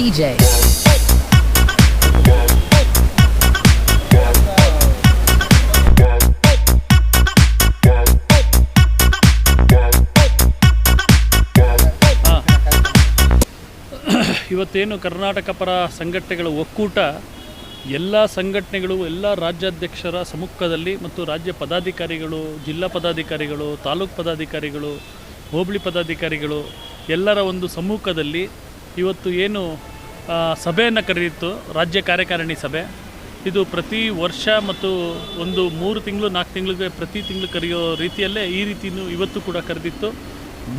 DJ. ಇವತ್ತೇನು ಕರ್ನಾಟಕ ಪರ ಸಂಘಟನೆಗಳ ಒಕ್ಕೂಟ ಎಲ್ಲ ಸಂಘಟನೆಗಳು ಎಲ್ಲ ರಾಜ್ಯಾಧ್ಯಕ್ಷರ ಸಮ್ಮುಖದಲ್ಲಿ ಮತ್ತು ರಾಜ್ಯ ಪದಾಧಿಕಾರಿಗಳು, ಜಿಲ್ಲಾ ಪದಾಧಿಕಾರಿಗಳು, ತಾಲೂಕು ಪದಾಧಿಕಾರಿಗಳು, ಹೋಬಳಿ ಪದಾಧಿಕಾರಿಗಳು ಎಲ್ಲರ ಒಂದು ಸಮ್ಮುಖದಲ್ಲಿ ಇವತ್ತು ಏನು ಸಭೆಯನ್ನು ಕರೆದಿತ್ತು, ರಾಜ್ಯ ಕಾರ್ಯಕಾರಿಣಿ ಸಭೆ. ಇದು ಪ್ರತಿ ವರ್ಷ ಮತ್ತು ಒಂದು 3 ತಿಂಗಳು 4 ತಿಂಗಳಿಗೆ ಪ್ರತಿ ತಿಂಗಳು ಕರೆಯೋ ರೀತಿಯಲ್ಲೇ ಈ ರೀತಿಯೂ ಇವತ್ತು ಕೂಡ ಕರೆದಿತ್ತು.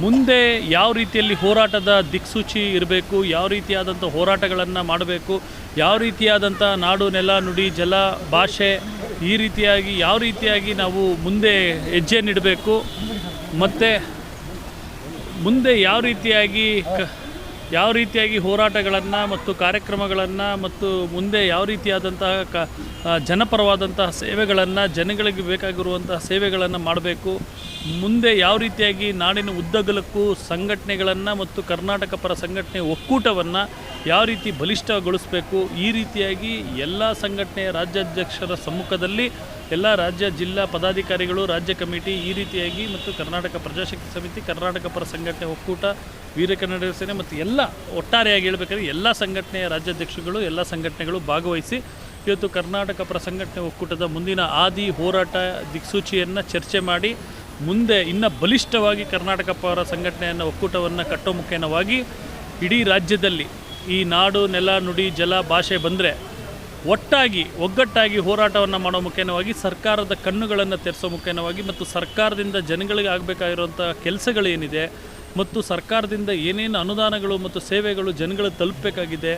ಮುಂದೆ ಯಾವ ರೀತಿಯಲ್ಲಿ ಹೋರಾಟದ ದಿಕ್ಸೂಚಿ ಇರಬೇಕು, ಯಾವ ರೀತಿಯಾದಂಥ ಹೋರಾಟಗಳನ್ನು ಮಾಡಬೇಕು, ಯಾವ ರೀತಿಯಾದಂಥ ನಾಡು, ನೆಲ, ನುಡಿ, ಜಲ, ಭಾಷೆ ಈ ರೀತಿಯಾಗಿ ಯಾವ ರೀತಿಯಾಗಿ ನಾವು ಮುಂದೆ ಹೆಜ್ಜೆ ನೀಡಬೇಕು, ಮತ್ತು ಮುಂದೆ ಯಾವ ರೀತಿಯಾಗಿ ಹೋರಾಟಗಳನ್ನು ಮತ್ತು ಕಾರ್ಯಕ್ರಮಗಳನ್ನು ಮತ್ತು ಮುಂದೆ ಯಾವ ರೀತಿಯಾದಂತಹ ಜನಪರವಾದಂತಹ ಸೇವೆಗಳನ್ನು, ಜನಗಳಿಗೆ ಬೇಕಾಗಿರುವಂತಹ ಸೇವೆಗಳನ್ನು ಮಾಡಬೇಕು, ಮುಂದೆ ಯಾವ ರೀತಿಯಾಗಿ ನಾಡಿನ ಉದ್ದಗಲಕ್ಕೂ ಸಂಘಟನೆಗಳನ್ನು ಮತ್ತು ಕರ್ನಾಟಕ ಪರ ಸಂಘಟನೆ ಒಕ್ಕೂಟವನ್ನು ಯಾವ ರೀತಿ ಬಲಿಷ್ಠಗೊಳಿಸಬೇಕು, ಈ ರೀತಿಯಾಗಿ ಎಲ್ಲ ಸಂಘಟನೆಯ ರಾಜ್ಯಾಧ್ಯಕ್ಷರ ಸಮ್ಮುಖದಲ್ಲಿ ಎಲ್ಲ ರಾಜ್ಯ ಜಿಲ್ಲಾ ಪದಾಧಿಕಾರಿಗಳು, ರಾಜ್ಯ ಕಮಿಟಿ ಈ ರೀತಿಯಾಗಿ ಮತ್ತು ಕರ್ನಾಟಕ ಪ್ರಜಾಶಕ್ತಿ ಸಮಿತಿ, ಕರ್ನಾಟಕ ಪರ ಸಂಘಟನೆ ಒಕ್ಕೂಟ, ವೀರ ಕನ್ನಡ ಸೇನೆ ಮತ್ತು ಎಲ್ಲ ಒಟ್ಟಾರೆಯಾಗಿ ಹೇಳಬೇಕಾದ್ರೆ ಎಲ್ಲ ಸಂಘಟನೆಯ ರಾಜ್ಯಾಧ್ಯಕ್ಷಗಳು, ಎಲ್ಲ ಸಂಘಟನೆಗಳು ಭಾಗವಹಿಸಿ ಇವತ್ತು ಕರ್ನಾಟಕ ಪರ ಸಂಘಟನೆ ಒಕ್ಕೂಟದ ಮುಂದಿನ ಹಾದಿ, ಹೋರಾಟ ದಿಕ್ಸೂಚಿಯನ್ನು ಚರ್ಚೆ ಮಾಡಿ ಮುಂದೆ ಇನ್ನೂ ಬಲಿಷ್ಠವಾಗಿ ಕರ್ನಾಟಕ ಪರ ಸಂಘಟನೆಯನ್ನು ಒಕ್ಕೂಟವನ್ನು ಕಟ್ಟೋ ಮುಖೇನವಾಗಿ ಇಡೀ ರಾಜ್ಯದಲ್ಲಿ ಈ ನಾಡು, ನೆಲ, ನುಡಿ, ಜಲ, ಭಾಷೆ ಬಂದರೆ ಒಗ್ಗಟ್ಟಾಗಿ ಹೋರಾಟವನ್ನು ಮಾಡೋ ಮುಖೇನವಾಗಿ ಸರ್ಕಾರದ ಕಣ್ಣುಗಳನ್ನು ತೆರೆಸೋ ಮುಖೇನವಾಗಿ ಮತ್ತು ಸರ್ಕಾರದಿಂದ ಜನಗಳಿಗೆ ಆಗಬೇಕಾಗಿರುವಂಥ ಕೆಲಸಗಳೇನಿದೆ ಮತ್ತು ಸರ್ಕಾರದಿಂದ ಏನೇನು ಅನುದಾನಗಳು ಮತ್ತು ಸೇವೆಗಳು ಜನಗಳಿಗೆ ತಲುಪಬೇಕಾಗಿದೆ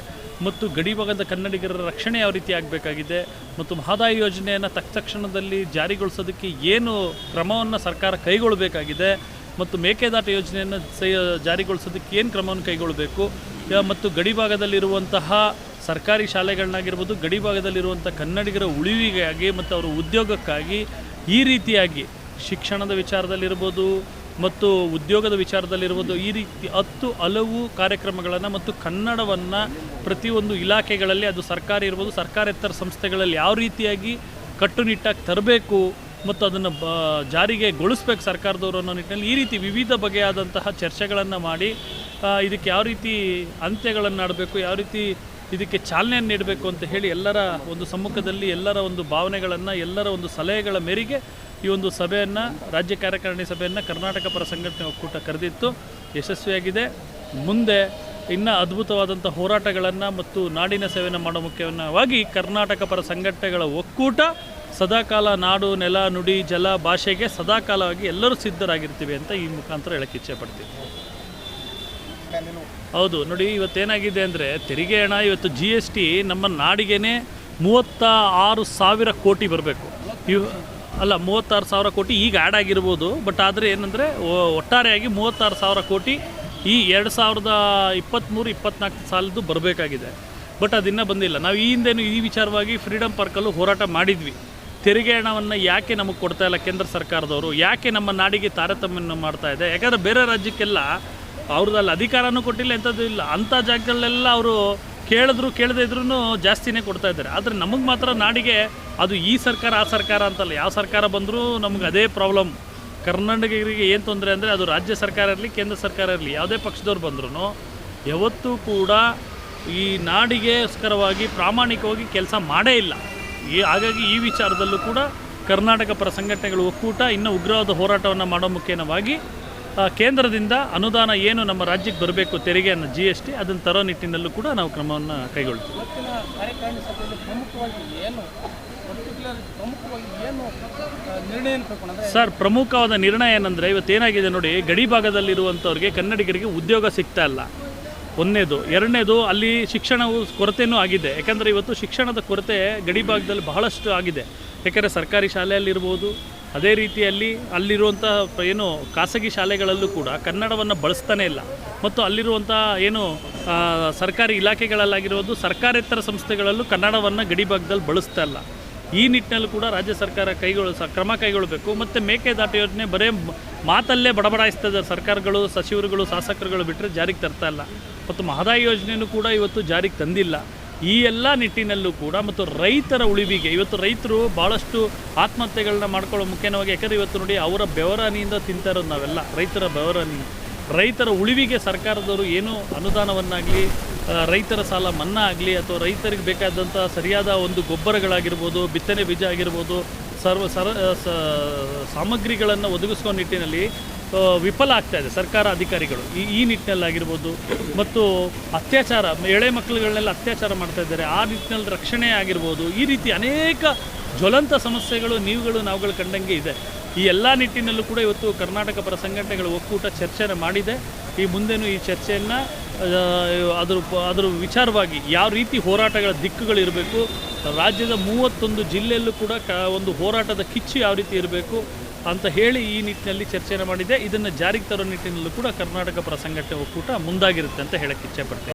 ಮತ್ತು ಗಡಿಭಾಗದ ಕನ್ನಡಿಗರ ರಕ್ಷಣೆ ಯಾವ ರೀತಿ ಆಗಬೇಕಾಗಿದೆ ಮತ್ತು ಮಹದಾಯಿ ಯೋಜನೆಯನ್ನು ತಕ್ಷಣದಲ್ಲಿ ಜಾರಿಗೊಳಿಸೋದಕ್ಕೆ ಏನು ಕ್ರಮವನ್ನು ಸರ್ಕಾರ ಕೈಗೊಳ್ಳಬೇಕಾಗಿದೆ ಮತ್ತು ಮೇಕೆದಾಟು ಯೋಜನೆಯನ್ನು ಜಾರಿಗೊಳಿಸೋದಕ್ಕೆ ಏನು ಕ್ರಮವನ್ನು ಕೈಗೊಳ್ಳಬೇಕು ಮತ್ತು ಗಡಿಭಾಗದಲ್ಲಿರುವಂತಹ ಸರ್ಕಾರಿ ಶಾಲೆಗಳನ್ನಾಗಿರ್ಬೋದು, ಗಡಿಭಾಗದಲ್ಲಿರುವಂಥ ಕನ್ನಡಿಗರ ಉಳಿವಿಗಾಗಿ ಮತ್ತು ಅವರ ಉದ್ಯೋಗಕ್ಕಾಗಿ ಈ ರೀತಿಯಾಗಿ ಶಿಕ್ಷಣದ ವಿಚಾರದಲ್ಲಿರ್ಬೋದು ಮತ್ತು ಉದ್ಯೋಗದ ವಿಚಾರದಲ್ಲಿರ್ಬೋದು ಈ ರೀತಿ 10 ಹಲವು ಕಾರ್ಯಕ್ರಮಗಳನ್ನು ಮತ್ತು ಕನ್ನಡವನ್ನು ಪ್ರತಿಯೊಂದು ಇಲಾಖೆಗಳಲ್ಲಿ, ಅದು ಸರ್ಕಾರ ಇರ್ಬೋದು, ಸರ್ಕಾರೇತರ ಸಂಸ್ಥೆಗಳಲ್ಲಿ ಯಾವ ರೀತಿಯಾಗಿ ಕಟ್ಟುನಿಟ್ಟಾಗಿ ತರಬೇಕು ಮತ್ತು ಅದನ್ನು ಜಾರಿಗೆ ಗೊಳಿಸ್ಬೇಕು ಸರ್ಕಾರದವರು ಅನ್ನೋ ನಿಟ್ಟಿನಲ್ಲಿ ಈ ರೀತಿ ವಿವಿಧ ಬಗೆಯಾದಂತಹ ಚರ್ಚೆಗಳನ್ನು ಮಾಡಿ ಇದಕ್ಕೆ ಯಾವ ರೀತಿ ಅಂತ್ಯಗಳನ್ನು ಮಾಡಬೇಕು, ಯಾವ ರೀತಿ ಇದಕ್ಕೆ ಚಾಲನೆಯನ್ನು ನೀಡಬೇಕು ಅಂತ ಹೇಳಿ ಎಲ್ಲರ ಒಂದು ಸಮ್ಮುಖದಲ್ಲಿ ಎಲ್ಲರ ಒಂದು ಭಾವನೆಗಳನ್ನು, ಎಲ್ಲರ ಒಂದು ಸಲಹೆಗಳ ಮೇರೆಗೆ ಈ ಒಂದು ಸಭೆಯನ್ನು, ರಾಜ್ಯ ಕಾರ್ಯಕಾರಿಣಿ ಸಭೆಯನ್ನು ಕರ್ನಾಟಕ ಪರ ಸಂಘಟನೆ ಒಕ್ಕೂಟ ಕರೆದಿತ್ತು. ಯಶಸ್ವಿಯಾಗಿದೆ. ಮುಂದೆ ಇನ್ನೂ ಅದ್ಭುತವಾದಂಥ ಹೋರಾಟಗಳನ್ನು ಮತ್ತು ನಾಡಿನ ಸೇವೆಯನ್ನು ಮಾಡೋ ಮುಖ್ಯವಾಗಿ ಕರ್ನಾಟಕ ಪರ ಸಂಘಟನೆಗಳ ಒಕ್ಕೂಟ ಸದಾಕಾಲ ನಾಡು, ನೆಲ, ನುಡಿ, ಜಲ, ಭಾಷೆಗೆ ಸದಾಕಾಲವಾಗಿ ಎಲ್ಲರೂ ಸಿದ್ಧರಾಗಿರ್ತೀವಿ ಅಂತ ಈ ಮುಖಾಂತರ ಹೇಳಕ್ಕೆ ಇಚ್ಛೆ ಪಡ್ತೀವಿ. ಹೌದು ನೋಡಿ, ಇವತ್ತೇನಾಗಿದೆ ಅಂದರೆ ತೆರಿಗೆ ಹಣ ಇವತ್ತು GST ನಮ್ಮ ನಾಡಿಗೆ 36,000 ಕೋಟಿ ಬರಬೇಕು. 36,000 ಕೋಟಿ ಈಗ ಆ್ಯಡ್ ಆಗಿರ್ಬೋದು, ಬಟ್ ಆದರೆ ಏನಂದರೆ ಒಟ್ಟಾರೆಯಾಗಿ 36,000 ಕೋಟಿ ಈ 2023-24 ಸಾಲದ್ದು ಬರಬೇಕಾಗಿದೆ. ಬಟ್ ಅದಿನ್ನೂ ಬಂದಿಲ್ಲ. ನಾವು ಈ ಹಿಂದೆನೂ ಈ ವಿಚಾರವಾಗಿ ಫ್ರೀಡಮ್ ಪಾರ್ಕಲ್ಲೂ ಹೋರಾಟ ಮಾಡಿದ್ವಿ. ತೆರಿಗೆ ಹಣವನ್ನು ಯಾಕೆ ನಮಗೆ ಕೊಡ್ತಾ ಇಲ್ಲ ಕೇಂದ್ರ ಸರ್ಕಾರದವರು, ಯಾಕೆ ನಮ್ಮ ನಾಡಿಗೆ ತಾರತಮ್ಯವನ್ನು ಮಾಡ್ತಾ ಇದೆ? ಯಾಕಂದರೆ ಬೇರೆ ರಾಜ್ಯಕ್ಕೆಲ್ಲ ಅವ್ರದ್ದಲ್ಲಿ ಅಧಿಕಾರನೂ ಕೊಟ್ಟಿಲ್ಲ, ಎಂಥದ್ದು ಇಲ್ಲ. ಅಂಥ ಜಾಗಗಳಲ್ಲೆಲ್ಲ ಅವರು ಕೇಳದೇ ಇದ್ರೂ ಜಾಸ್ತಿನೇ ಕೊಡ್ತಾ ಇದ್ದಾರೆ. ಆದರೆ ನಮಗೆ ಮಾತ್ರ ನಾಡಿಗೆ ಅದು ಈ ಸರ್ಕಾರ ಆ ಸರ್ಕಾರ ಅಂತಲ್ಲ, ಯಾವ ಸರ್ಕಾರ ಬಂದರೂ ನಮಗೆ ಅದೇ ಪ್ರಾಬ್ಲಮ್. ಕರ್ನಾಟಕರಿಗೆ ಏನು ತೊಂದರೆ ಅಂದರೆ ಅದು ರಾಜ್ಯ ಸರ್ಕಾರ ಇರಲಿ, ಕೇಂದ್ರ ಸರ್ಕಾರ ಇರಲಿ, ಯಾವುದೇ ಪಕ್ಷದವ್ರು ಬಂದ್ರೂ ಯಾವತ್ತೂ ಕೂಡ ಈ ನಾಡಿಗೆಸ್ಕರವಾಗಿ ಪ್ರಾಮಾಣಿಕವಾಗಿ ಕೆಲಸ ಮಾಡೇ ಇಲ್ಲ. ಹಾಗಾಗಿ ಈ ವಿಚಾರದಲ್ಲೂ ಕೂಡ ಕರ್ನಾಟಕ ಪರ ಸಂಘಟನೆಗಳು ಒಕ್ಕೂಟ ಇನ್ನೂ ಉಗ್ರವಾದ ಹೋರಾಟವನ್ನು ಮಾಡೋ ಮುಖೇನವಾಗಿ ಕೇಂದ್ರದಿಂದ ಅನುದಾನ ಏನು ನಮ್ಮ ರಾಜ್ಯಕ್ಕೆ ಬರಬೇಕು ತೆರಿಗೆಯನ್ನು GST ಅದನ್ನು ತರೋ ನಿಟ್ಟಿನಲ್ಲೂ ಕೂಡ ನಾವು ಕ್ರಮವನ್ನು ಕೈಗೊಳ್ತೀವಿ. ಸರ್, ಪ್ರಮುಖವಾದ ನಿರ್ಣಯ ಏನಂದರೆ ಇವತ್ತೇನಾಗಿದೆ ನೋಡಿ, ಗಡಿ ಭಾಗದಲ್ಲಿರುವಂಥವ್ರಿಗೆ ಕನ್ನಡಿಗರಿಗೆ ಉದ್ಯೋಗ ಸಿಗ್ತಾ ಇಲ್ಲ. ಒಂದನೇದು. ಎರಡನೇದು, ಅಲ್ಲಿ ಶಿಕ್ಷಣವು ಕೊರತೆಯೂ ಆಗಿದೆ. ಯಾಕಂದರೆ ಇವತ್ತು ಶಿಕ್ಷಣದ ಕೊರತೆ ಗಡಿ ಭಾಗದಲ್ಲಿ ಬಹಳಷ್ಟು ಆಗಿದೆ. ಯಾಕಂದರೆ ಸರ್ಕಾರಿ ಶಾಲೆಯಲ್ಲಿರ್ಬೋದು, ಅದೇ ರೀತಿಯಲ್ಲಿ ಅಲ್ಲಿರುವಂಥ ಏನು ಖಾಸಗಿ ಶಾಲೆಗಳಲ್ಲೂ ಕೂಡ ಕನ್ನಡವನ್ನು ಬಳಸ್ತಾನೇ ಇಲ್ಲ. ಮತ್ತು ಅಲ್ಲಿರುವಂಥ ಏನು ಸರ್ಕಾರಿ ಇಲಾಖೆಗಳಲ್ಲಾಗಿರ್ಬೋದು, ಸರ್ಕಾರೇತರ ಸಂಸ್ಥೆಗಳಲ್ಲೂ ಕನ್ನಡವನ್ನು ಗಡಿ ಭಾಗದಲ್ಲಿ ಬಳಸ್ತಾ ಇಲ್ಲ. ಈ ನಿಟ್ಟಿನಲ್ಲಿ ಕೂಡ ರಾಜ್ಯ ಸರ್ಕಾರ ಕ್ರಮ ಕೈಗೊಳ್ಳಬೇಕು. ಮತ್ತು ಮೇಕೆದಾಟು ಯೋಜನೆ ಬರೀ ಮಾತಲ್ಲೇ ಬಡಬಡಾಯಿಸ್ತಾ ಸರ್ಕಾರಗಳು, ಸಚಿವರುಗಳು, ಶಾಸಕರುಗಳು ಬಿಟ್ಟರೆ ಜಾರಿಗೆ ತರ್ತಾ ಇಲ್ಲ. ಮತ್ತು ಮಹದಾಯಿ ಯೋಜನೆಯೂ ಕೂಡ ಇವತ್ತು ಜಾರಿಗೆ ತಂದಿಲ್ಲ. ಈ ಎಲ್ಲ ನಿಟ್ಟಿನಲ್ಲೂ ಕೂಡ ಮತ್ತು ರೈತರ ಉಳಿವಿಗೆ ಇವತ್ತು ರೈತರು ಭಾಳಷ್ಟು ಆತ್ಮಹತ್ಯೆಗಳನ್ನ ಮಾಡ್ಕೊಳ್ಳೋ ಮುಖ್ಯವಾಗಿ. ಯಾಕಂದರೆ ಇವತ್ತು ನೋಡಿ ಅವರ ಬೆವರನಿಯಿಂದ ತಿಂತಾ ಇರೋದು ನಾವೆಲ್ಲ, ರೈತರ ಬೆವರನಿ. ರೈತರ ಉಳಿವಿಗೆ ಸರ್ಕಾರದವರು ಏನೂ ಅನುದಾನವನ್ನಾಗಲಿ, ರೈತರ ಸಾಲ ಮನ್ನಾ ಆಗಲಿ, ಅಥವಾ ರೈತರಿಗೆ ಬೇಕಾದಂಥ ಸರಿಯಾದ ಒಂದು ಗೊಬ್ಬರಗಳಾಗಿರ್ಬೋದು, ಬಿತ್ತನೆ ಬೀಜ ಆಗಿರ್ಬೋದು, ಸಾಮಗ್ರಿಗಳನ್ನು ಒದಗಿಸುವ ನಿಟ್ಟಿನಲ್ಲಿ ವಿಫಲ ಆಗ್ತಾಯಿದೆ ಸರ್ಕಾರ ಅಧಿಕಾರಿಗಳು. ಈ ನಿಟ್ಟಿನಲ್ಲಾಗಿರ್ಬೋದು. ಮತ್ತು ಅತ್ಯಾಚಾರ, ಎಳೆ ಮಕ್ಕಳುಗಳನ್ನೆಲ್ಲ ಅತ್ಯಾಚಾರ ಮಾಡ್ತಾಯಿದ್ದಾರೆ, ಆ ನಿಟ್ಟಿನಲ್ಲಿ ರಕ್ಷಣೆ ಆಗಿರ್ಬೋದು. ಈ ರೀತಿ ಅನೇಕ ಜ್ವಲಂತ ಸಮಸ್ಯೆಗಳು ನಾವುಗಳು ಕಂಡಂಗೆ ಇದೆ. ಈ ಎಲ್ಲ ನಿಟ್ಟಿನಲ್ಲೂ ಕೂಡ ಇವತ್ತು ಕರ್ನಾಟಕ ಪರ ಸಂಘಟನೆಗಳ ಒಕ್ಕೂಟ ಚರ್ಚೆನ ಮಾಡಿದೆ. ಈ ಮುಂದೆನೂ ಈ ಚರ್ಚೆಯನ್ನು ಅದರ ವಿಚಾರವಾಗಿ ಯಾವ ರೀತಿ ಹೋರಾಟಗಳ ದಿಕ್ಕುಗಳಿರಬೇಕು, ರಾಜ್ಯದ 31 ಜಿಲ್ಲೆಯಲ್ಲೂ ಕೂಡ ಒಂದು ಹೋರಾಟದ ಕಿಚ್ಚು ಯಾವ ರೀತಿ ಇರಬೇಕು ಅಂತ ಹೇಳಿ ಈ ನಿಟ್ಟಿನಲ್ಲಿ ಚರ್ಚೆನ ಮಾಡಿದೆ. ಇದನ್ನು ಜಾರಿಗೆ ತರೋ ನಿಟ್ಟಿನಲ್ಲೂ ಕೂಡ ಕರ್ನಾಟಕ ಪರ ಸಂಘಟನೆ ಒಕ್ಕೂಟ ಮುಂದಾಗಿರುತ್ತೆ ಅಂತ ಹೇಳಕ್ಕೆ ಇಚ್ಛೆಪಡ್ತೇನೆ.